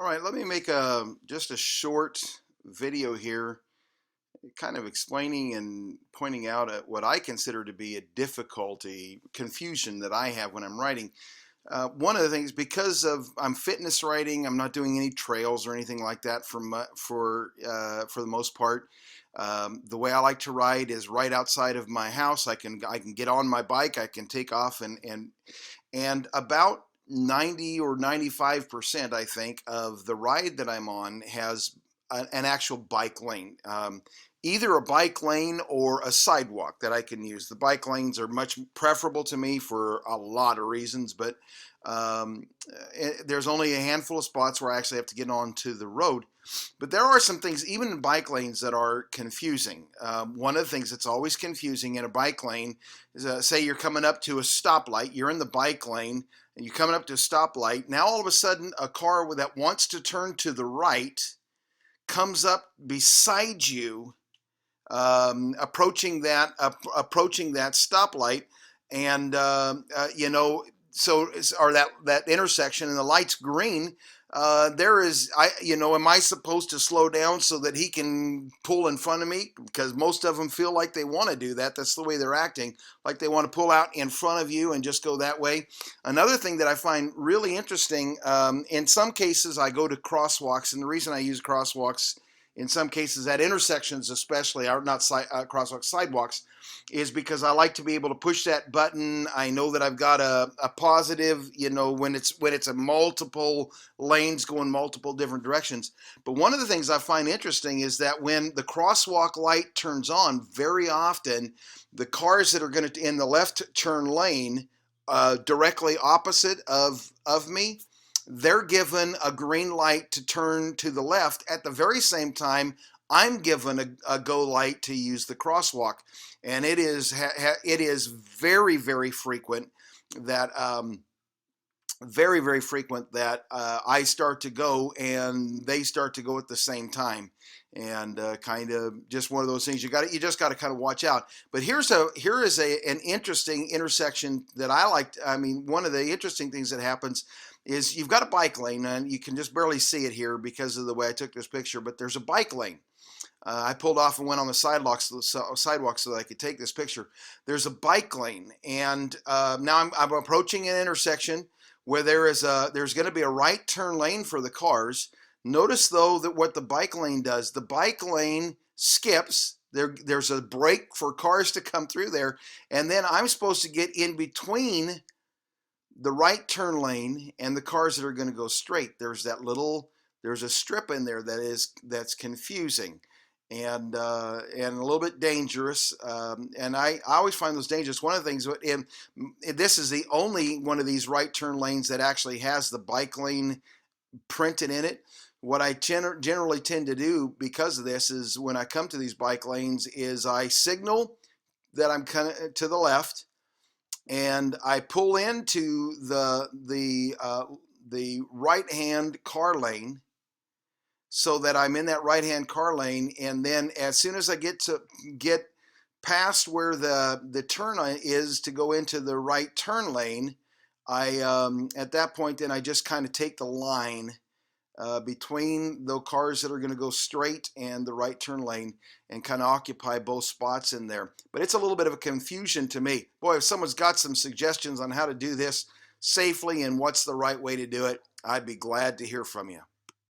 All right, let me make just a short video here, kind of explaining and pointing out at what I consider to be a difficulty, confusion that I have when I'm writing. One of the things, because of I'm fitness writing, I'm not doing any trails or anything like that for the most part. The way I like to write is right outside of my house. I can get on my bike, I can take off, and about 90 or 95%, I think, of the ride that I'm on has an actual bike lane. Either a bike lane or a sidewalk that I can use. The bike lanes are much preferable to me for a lot of reasons, but there's only a handful of spots where I actually have to get onto the road. But there are some things, even in bike lanes, that are confusing. One of the things that's always confusing in a bike lane is, say you're coming up to a stoplight, you're in the bike lane, and you're coming up to a stoplight. Now all of a sudden, a car that wants to turn to the right comes up beside you, approaching that stoplight, and so or that intersection, and the light's green. Am I supposed to slow down so that he can pull in front of me? Because most of them feel like they want to do that. That's the way they're acting, like they want to pull out in front of you and just go that way. Another thing that I find really interesting, in some cases I go to crosswalks, and the reason I use crosswalks in some cases at intersections especially, are not crosswalks, sidewalks, is because I like to be able to push that button. I know that I've got a positive, when it's a multiple lanes going multiple different directions. But one of the things I find interesting is that when the crosswalk light turns on, very often the cars that are going to in the left turn lane, directly opposite of me, they're given a green light to turn to the left. At the very same time, I'm given a go light to use the crosswalk. And it is very, very frequent that I start to go and they start to go at the same time. And kind of just one of those things you just got to kind of watch out. But here is an interesting intersection that I like. I mean, one of the interesting things that happens is you've got a bike lane, and you can just barely see it here because of the way I took this picture, but there's a bike lane. I pulled off and went on the sidewalk so that I could take this picture. There's a bike lane, and now I'm approaching an intersection where there's going to be a right turn lane for the cars. Notice though that what the bike lane does, the bike lane skips. There's a break for cars to come through there, and then I'm supposed to get in between the right turn lane and the cars that are going to go straight. There's a strip in there that's confusing and a little bit dangerous. And I always find those dangerous. One of the things, and this is the only one of these right turn lanes that actually has the bike lane printed in it. What I generally tend to do because of this is when I come to these bike lanes is I signal that I'm kind of to the left, and I pull into the right-hand car lane so that I'm in that right-hand car lane. And then as soon as I get past where the turn is to go into the right turn lane, at that point then I just kind of take the line between the cars that are going to go straight and the right turn lane and kind of occupy both spots in there. But it's a little bit of a confusion to me. Boy, if someone's got some suggestions on how to do this safely and what's the right way to do it, I'd be glad to hear from you.